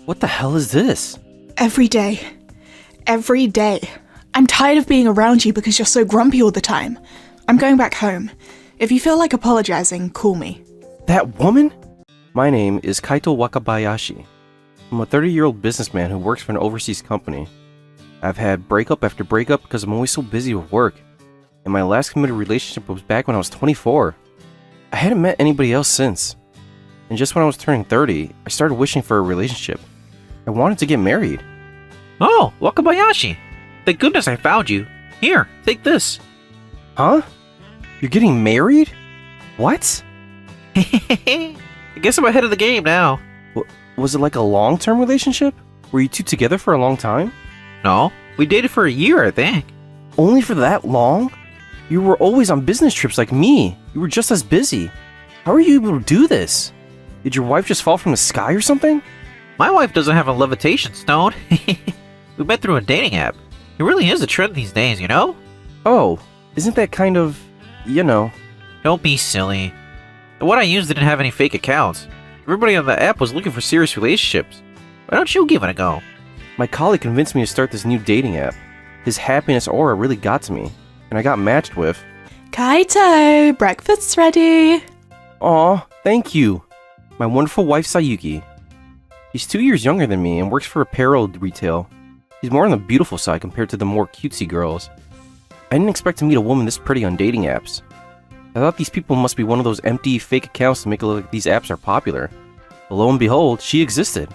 What the hell is this? Every day. Every day. I'm tired of being around you because you're so grumpy all the time. I'm going back home. If you feel like apologizing, call me. That woman? My name is Kaito Wakabayashi. I'm a 30-year-old businessman who works for an overseas company. I've had breakup after breakup because I'm always so busy with work. And my last committed relationship was back when I was 24. I hadn't met anybody else since. And just when I was turning 30, I started wishing for a relationship. I wanted to get married. Oh, Wakabayashi! Thank goodness I found you. Here, take this. Huh? You're getting married? What? I guess I'm ahead of the game now. Was it like a long-term relationship? Were you two together for a long time? No, we dated for a year, I think. Only for that long? You were always on business trips like me. You were just as busy. How are you able to do this? Did your wife just fall from the sky or something? My wife doesn't have a levitation stone. We met through a dating app. It really is a trend these days, you know? Oh, isn't that kind of, you know... Don't be silly. The one I used didn't have any fake accounts. Everybody on the app was looking for serious relationships. Why don't you give it a go? My colleague convinced me to start this new dating app. His happiness aura really got to me, and I got matched with... Kaito, breakfast's ready. Aw, thank you. My wonderful wife Sayuki. She's 2 years younger than me and works for apparel retail. She's more on the beautiful side compared to the more cutesy girls. I didn't expect to meet a woman this pretty on dating apps. I thought these people must be one of those empty, fake accounts to make it look like these apps are popular. But lo and behold, she existed.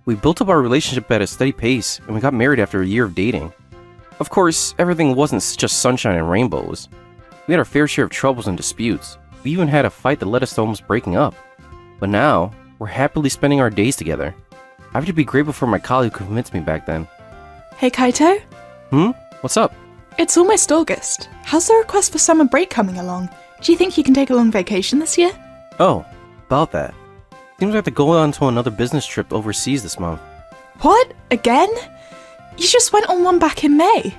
We built up our relationship at a steady pace, and we got married after a year of dating. Of course, everything wasn't just sunshine and rainbows. We had our fair share of troubles and disputes. We even had a fight that led us to almost breaking up. But now, we're happily spending our days together. I have to be grateful for my colleague who convinced me back then. Hey, Kaito? What's up? It's almost August. How's the request for summer break coming along? Do you think you can take a long vacation this year? Oh, about that. Seems I have to go on to another business trip overseas this month. What? Again? You just went on one back in May.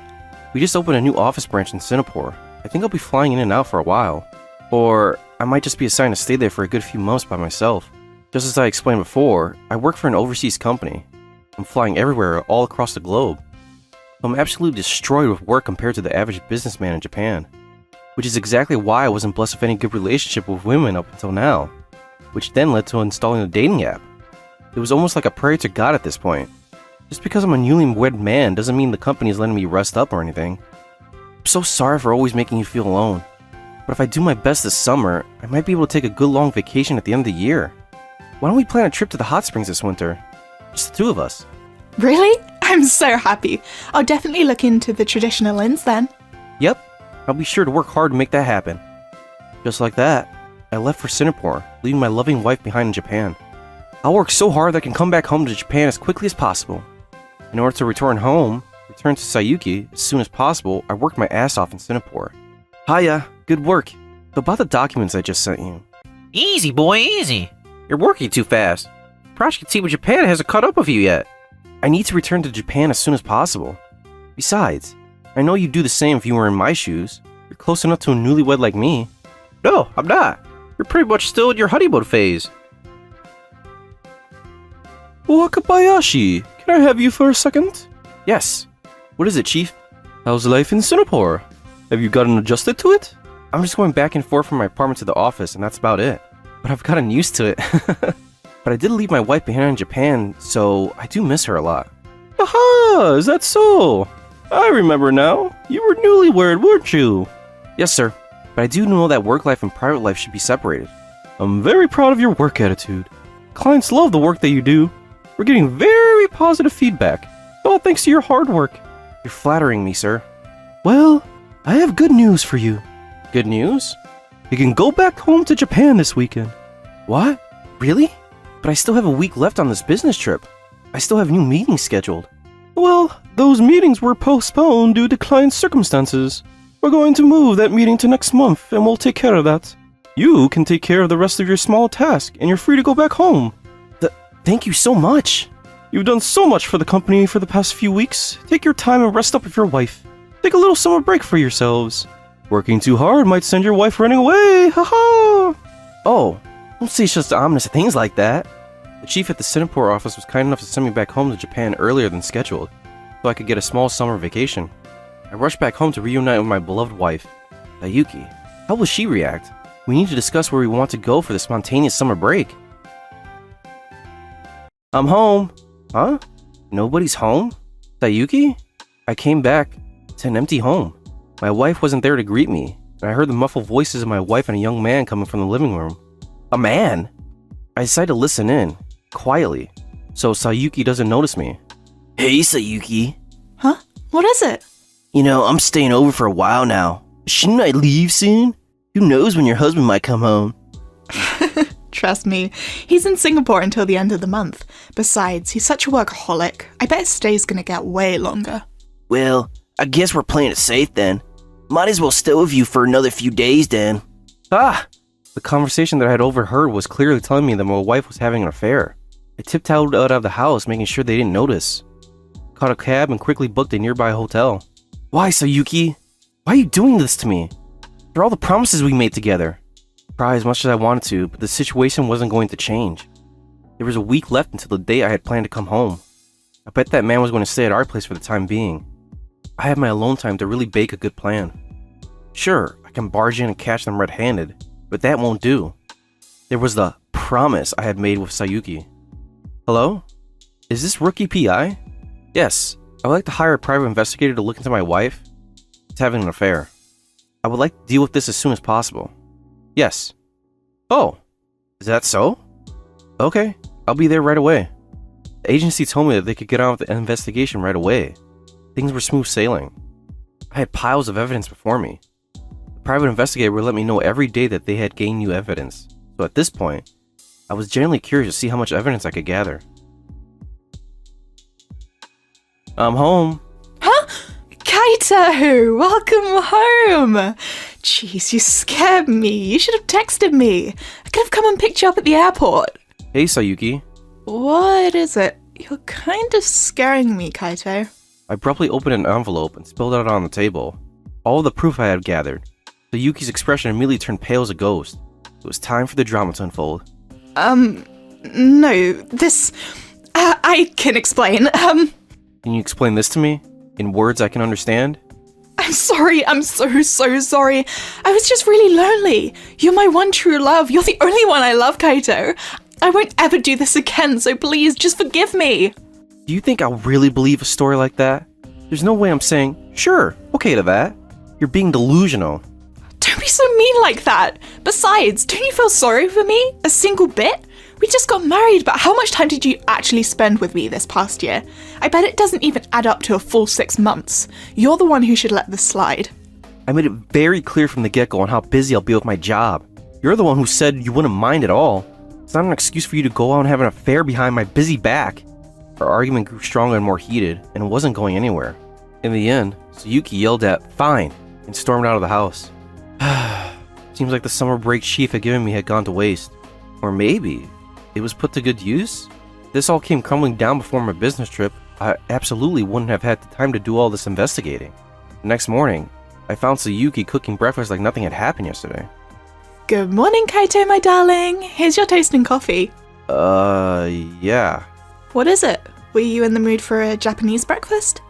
We just opened a new office branch in Singapore. I think I'll be flying in and out for a while. Or I might just be assigned to stay there for a good few months by myself. Just as I explained before, I work for an overseas company. I'm flying everywhere all across the globe. I'm absolutely destroyed with work compared to the average businessman in Japan. Which is exactly why I wasn't blessed with any good relationship with women up until now. Which then led to installing a dating app. It was almost like a prayer to God at this point. Just because I'm a newlywed man doesn't mean the company is letting me rest up or anything. I'm so sorry for always making you feel alone. But if I do my best this summer, I might be able to take a good long vacation at the end of the year. Why don't we plan a trip to the hot springs this winter? Just the two of us. Really? I'm so happy. I'll definitely look into the traditional inns then. Yep, I'll be sure to work hard to make that happen. Just like that, I left for Singapore, leaving my loving wife behind in Japan. I'll work so hard that I can come back home to Japan as quickly as possible. In order to return to Sayuki as soon as possible, I worked my ass off in Singapore. Hiya, good work. About the documents I just sent you. Easy, boy, easy. You're working too fast. Project team in Japan hasn't caught up with you yet. I need to return to Japan as soon as possible. Besides, I know you'd do the same if you were in my shoes. You're close enough to a newlywed like me. No, I'm not. You're pretty much still in your honeymoon phase. Wakabayashi, can I have you for a second? Yes. What is it, Chief? How's life in Singapore? Have you gotten adjusted to it? I'm just going back and forth from my apartment to the office, and that's about it. But I've gotten used to it. But I did leave my wife behind in Japan, so I do miss her a lot. Aha! Is that so? I remember now. You were newlywed, weren't you? Yes, sir. But I do know that work life and private life should be separated. I'm very proud of your work attitude. Clients love the work that you do. We're getting very positive feedback. All thanks to your hard work. You're flattering me, sir. Well, I have good news for you. Good news? You can go back home to Japan this weekend. What? Really? But I still have a week left on this business trip. I still have new meetings scheduled. Well, those meetings were postponed due to client circumstances. We're going to move that meeting to next month, and we'll take care of that. You can take care of the rest of your small task, and you're free to go back home. Thank you so much. You've done so much for the company for the past few weeks. Take your time and rest up with your wife. Take a little summer break for yourselves. Working too hard might send your wife running away, haha! Oh, don't say such ominous things like that. The chief at the Singapore office was kind enough to send me back home to Japan earlier than scheduled, so I could get a small summer vacation. I rushed back home to reunite with my beloved wife, Sayuki. How will she react? We need to discuss where we want to go for the spontaneous summer break. I'm home. Huh? Nobody's home? Sayuki? I came back to an empty home. My wife wasn't there to greet me, and I heard the muffled voices of my wife and a young man coming from the living room. A man? I decided to listen in, quietly, so Sayuki doesn't notice me. Hey, Sayuki. Huh? What is it? You know, I'm staying over for a while now. Shouldn't I leave soon? Who knows when your husband might come home? Trust me, he's in Singapore until the end of the month. Besides, he's such a workaholic. I bet his stay's gonna get way longer. Well, I guess we're playing it safe then. Might as well stay with you for another few days then. Ah! The conversation that I had overheard was clearly telling me that my wife was having an affair. I tiptoed out of the house, making sure they didn't notice. Caught a cab and quickly booked a nearby hotel. Why, Sayuki? Why are you doing this to me? For all the promises we made together. I tried as much as I wanted to, but the situation wasn't going to change. There was a week left until the day I had planned to come home. I bet that man was going to stay at our place for the time being. I had my alone time to really bake a good plan. Sure, I can barge in and catch them red-handed, but that won't do. There was the promise I had made with Sayuki. Hello? Is this Rookie PI? Yes, I would like to hire a private investigator to look into my wife. It's having an affair. I would like to deal with this as soon as possible. Yes. Oh, is that so? Okay, I'll be there right away. The agency told me that they could get on with the investigation right away. Things were smooth sailing. I had piles of evidence before me. The private investigator would let me know every day that they had gained new evidence. So at this point, I was genuinely curious to see how much evidence I could gather. I'm home. Huh? Kaito! Welcome home! Jeez, you scared me. You should have texted me. I could have come and picked you up at the airport. Hey, Sayuki. What is it? You're kind of scaring me, Kaito. I abruptly opened an envelope and spilled it out on the table. All the proof I had gathered. Sayuki's expression immediately turned pale as a ghost. It was time for the drama to unfold. No, this... I can explain, Can you explain this to me? In words I can understand? I'm sorry, I'm so sorry. I was just really lonely. You're my one true love. You're the only one I love, Kaito. I won't ever do this again, so please, just forgive me. Do you think I'll really believe a story like that? There's no way I'm saying, sure, okay to that. You're being delusional. Don't be so mean like that. Besides, don't you feel sorry for me? A single bit? We just got married, but how much time did you actually spend with me this past year? I bet it doesn't even add up to a full 6 months. You're the one who should let this slide. I made it very clear from the get-go on how busy I'll be with my job. You're the one who said you wouldn't mind at all. It's not an excuse for you to go out and have an affair behind my busy back. Our argument grew stronger and more heated, and it wasn't going anywhere. In the end, Sayuki yelled at, "Fine," and stormed out of the house. Seems like the summer break Chief had given me had gone to waste. Or maybe it was put to good use? This all came crumbling down before my business trip. I absolutely wouldn't have had the time to do all this investigating. The next morning, I found Sayuki cooking breakfast like nothing had happened yesterday. Good morning, Kaito, my darling. Here's your toast and coffee. Yeah. What is it? Were you in the mood for a Japanese breakfast?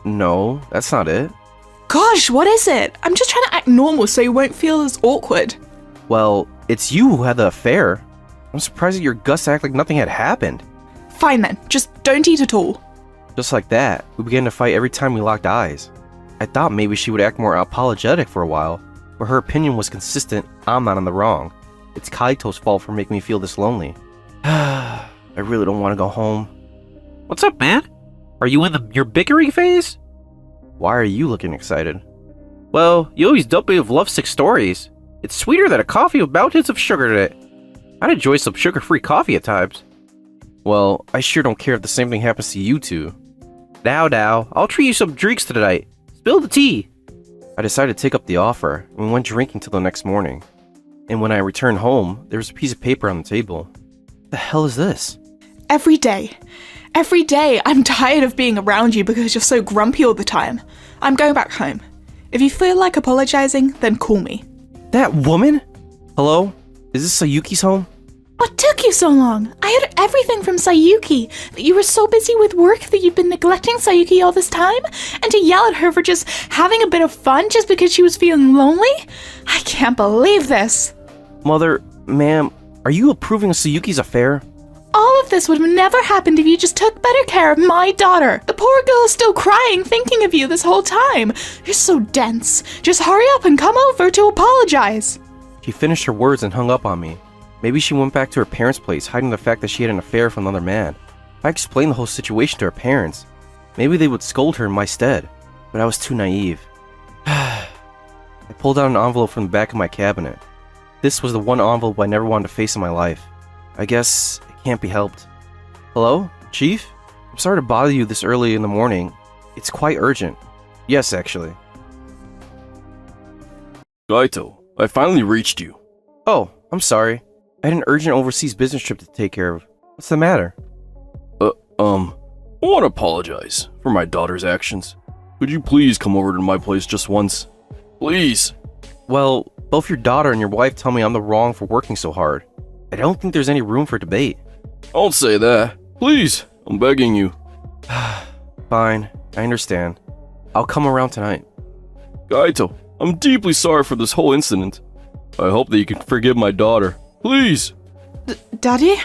No, that's not it. Gosh, what is it? I'm just trying to act normal so you won't feel as awkward. Well, it's you who had the affair. I'm surprised that your guts act like nothing had happened. Fine then, just don't eat at all. Just like that, we began to fight every time we locked eyes. I thought maybe she would act more apologetic for a while, but her opinion was consistent. I'm not in the wrong. It's Kaito's fault for making me feel this lonely. I really don't want to go home. What's up, man? Are you in your bickering phase? Why are you looking excited? Well, you always dump me with lovesick stories. It's sweeter than a coffee with mountains of sugar in it. I'd enjoy some sugar-free coffee at times. Well, I sure don't care if the same thing happens to you two. Now, I'll treat you some drinks tonight. Spill the tea. I decided to take up the offer, and we went drinking till the next morning. And when I returned home, there was a piece of paper on the table. What the hell is this? Every day, I'm tired of being around you because you're so grumpy all the time. I'm going back home. If you feel like apologizing, then call me. That woman? Hello? Is this Sayuki's home? What took you so long? I heard everything from Sayuki, that you were so busy with work that you've been neglecting Sayuki all this time, and to yell at her for just having a bit of fun just because she was feeling lonely? I can't believe this. Mother, ma'am, are you approving of Sayuki's affair? All of this would have never happened if you just took better care of my daughter. The poor girl is still crying thinking of you this whole time. You're so dense. Just hurry up and come over to apologize. She finished her words and hung up on me. Maybe she went back to her parents' place, hiding the fact that she had an affair with another man. If I explained the whole situation to her parents, maybe they would scold her in my stead, but I was too naive. I pulled out an envelope from the back of my cabinet. This was the one envelope I never wanted to face in my life. I guess it can't be helped. Hello, Chief? I'm sorry to bother you this early in the morning. It's quite urgent. Yes, actually. Gaito, I finally reached you. Oh, I'm sorry. I had an urgent overseas business trip to take care of. What's the matter? I want to apologize for my daughter's actions. Could you please come over to my place just once? Please. Well, both your daughter and your wife tell me I'm the wrong for working so hard. I don't think there's any room for debate. Don't say that. Please, I'm begging you. Fine, I understand. I'll come around tonight. Gaito, I'm deeply sorry for this whole incident. I hope that you can forgive my daughter. Please. Daddy?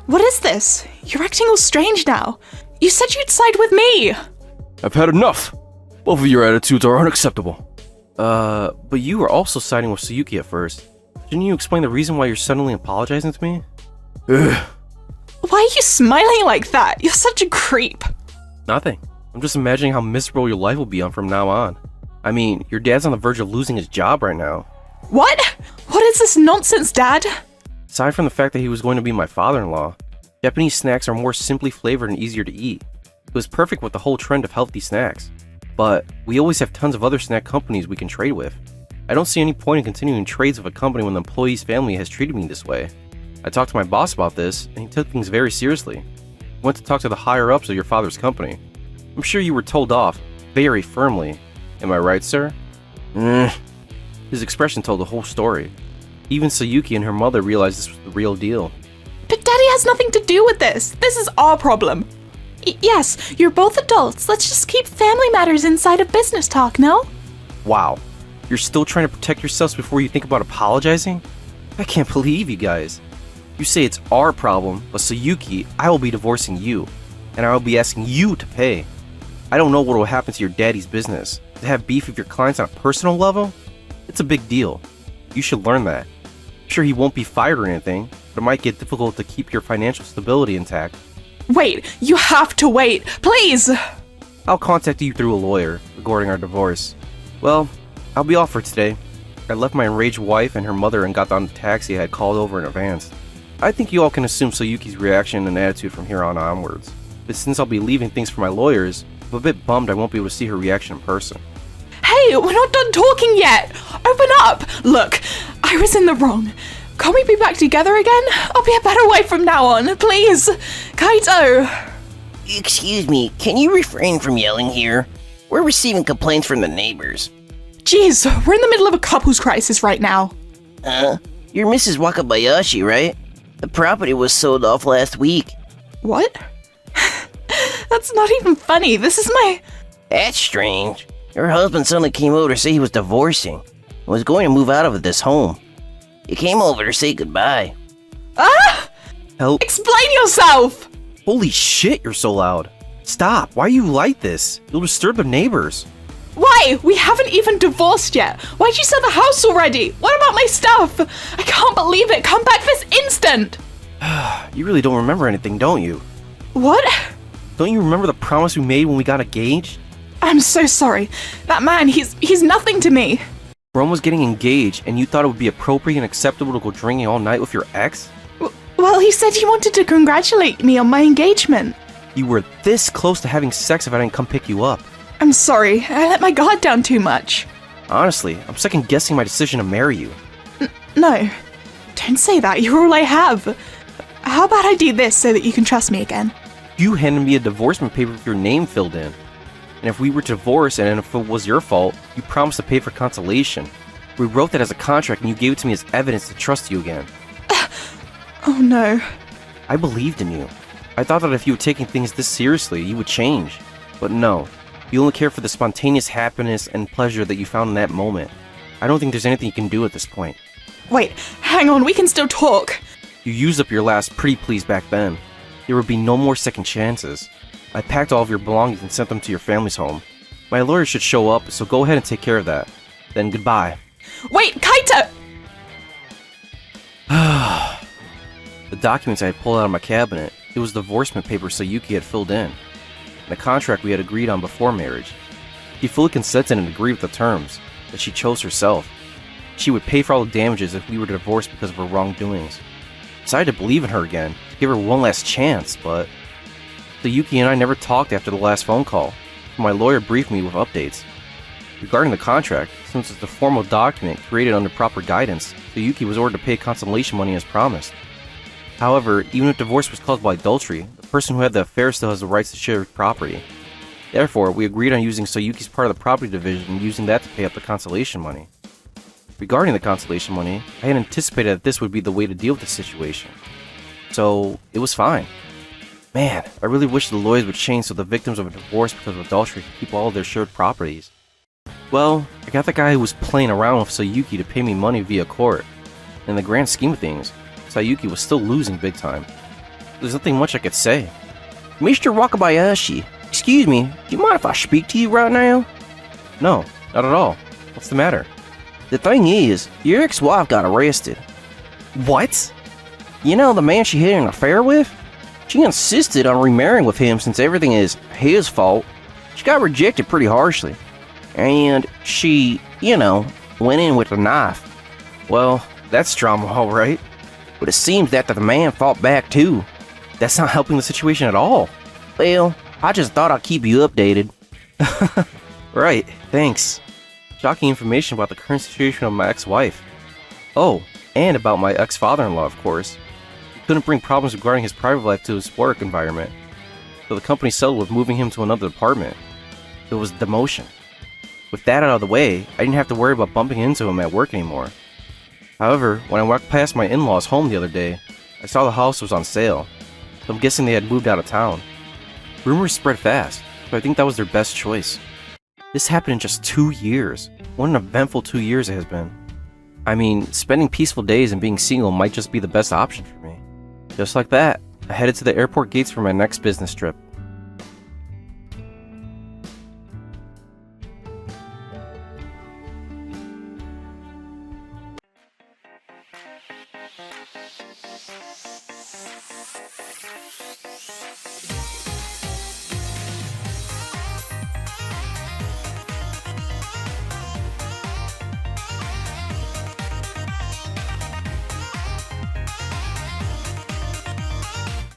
What is this? You're acting all strange now. You said you'd side with me. I've had enough. Both of your attitudes are unacceptable. But you were also siding with Sayuki at first. Didn't you explain the reason why you're suddenly apologizing to me? Ugh. Why are you smiling like that? You're such a creep. Nothing. I'm just imagining how miserable your life will be on from now on. I mean, your dad's on the verge of losing his job right now. What? What is this nonsense, Dad? Aside from the fact that he was going to be my father-in-law, Japanese snacks are more simply flavored and easier to eat. It was perfect with the whole trend of healthy snacks. But we always have tons of other snack companies we can trade with. I don't see any point in continuing trades with a company when the employee's family has treated me this way. I talked to my boss about this, and he took things very seriously. He went to talk to the higher-ups of your father's company. I'm sure you were told off, very firmly. Am I right, sir? His expression told the whole story. Even Sayuki and her mother realized this was the real deal. But Daddy has nothing to do with this. This is our problem. Yes, you're both adults. Let's just keep family matters inside of business talk, no? Wow. You're still trying to protect yourselves before you think about apologizing? I can't believe you guys. You say it's our problem, but Sayuki, I will be divorcing you, and I will be asking you to pay. I don't know what will happen to your daddy's business. To have beef with your clients on a personal level? It's a big deal. You should learn that. Sure, he won't be fired or anything, but it might get difficult to keep your financial stability intact. Wait, you have to wait. Please! I'll contact you through a lawyer regarding our divorce. Well, I'll be off for today. I left my enraged wife and her mother and got on the taxi I had called over in advance. I think you all can assume Sayuki's reaction and attitude from here on onwards. But since I'll be leaving things for my lawyers, I'm a bit bummed I won't be able to see her reaction in person. Hey, we're not done talking yet! Open up! Look, I was in the wrong. Can't we be back together again? I'll be a better wife from now on, please! Kaito! Excuse me, can you refrain from yelling here? We're receiving complaints from the neighbors. Jeez, we're in the middle of a couples crisis right now. You're Mrs. Wakabayashi, right? The property was sold off last week. What? That's not even funny. This is my... That's strange. Her husband suddenly came over to say he was divorcing and was going to move out of this home. He came over to say goodbye. Ah! Help. Explain yourself! Holy shit, you're so loud. Stop, why are you like this? You'll disturb the neighbors. Why? We haven't even divorced yet. Why'd you sell the house already? What about my stuff? I can't believe it. Come back this instant! You really don't remember anything, don't you? What? Don't you remember the promise we made when we got engaged? I'm so sorry. That man, he's nothing to me. Rome was getting engaged, and you thought it would be appropriate and acceptable to go drinking all night with your ex? Well, he said he wanted to congratulate me on my engagement. You were this close to having sex if I didn't come pick you up. I'm sorry. I let my guard down too much. Honestly, I'm second guessing my decision to marry you. No. Don't say that. You're all I have. How about I do this so that you can trust me again? You handed me a divorcement paper with your name filled in. And if we were to divorce and if it was your fault, you promised to pay for consolation. We wrote that as a contract and you gave it to me as evidence to trust you again. Oh no. I believed in you. I thought that if you were taking things this seriously, you would change. But no, you only care for the spontaneous happiness and pleasure that you found in that moment. I don't think there's anything you can do at this point. Wait, hang on, we can still talk. You used up your last pretty please back then. There would be no more second chances. I packed all of your belongings and sent them to your family's home. My lawyer should show up, so go ahead and take care of that. Then goodbye. Wait, Kaito! The documents I had pulled out of my cabinet, it was the divorcement papers Sayuki had filled in. The contract we had agreed on before marriage. She fully consented and agreed with the terms, that she chose herself. She would pay for all the damages if we were divorced because of her wrongdoings. I decided to believe in her again, to give her one last chance, but Sayuki and I never talked after the last phone call. My lawyer briefed me with updates. Regarding the contract, since it's a formal document created under proper guidance, Sayuki was ordered to pay consolation money as promised. However, even if divorce was caused by adultery, the person who had the affair still has the rights to share property. Therefore, we agreed on using Sayuki's part of the property division and using that to pay up the consolation money. Regarding the consolation money, I had anticipated that this would be the way to deal with the situation. So, it was fine. Man, I really wish the lawyers would change so the victims of a divorce because of adultery could keep all of their shared properties. Well, I got the guy who was playing around with Sayuki to pay me money via court. In the grand scheme of things, Sayuki was still losing big time. There's nothing much I could say. Mr. Wakabayashi, excuse me, do you mind if I speak to you right now? No, not at all. What's the matter? The thing is, your ex-wife got arrested. What? You know the man she had an affair with? She insisted on remarrying with him since everything is his fault. She got rejected pretty harshly. And she, went in with a knife. Well, that's drama, alright. But it seems that the man fought back too. That's not helping the situation at all. Well, I just thought I'd keep you updated. Right, thanks. Shocking information about the current situation of my ex-wife. Oh, and about my ex-father-in-law, of course. He couldn't bring problems regarding his private life to his work environment, so the company settled with moving him to another department. It was demotion. With that out of the way, I didn't have to worry about bumping into him at work anymore. However, when I walked past my in-laws' home the other day, I saw the house was on sale, so I'm guessing they had moved out of town. Rumors spread fast, so I think that was their best choice. This happened in just 2 years. What an eventful 2 years it has been. I mean, spending peaceful days and being single might just be the best option for me. Just like that, I headed to the airport gates for my next business trip.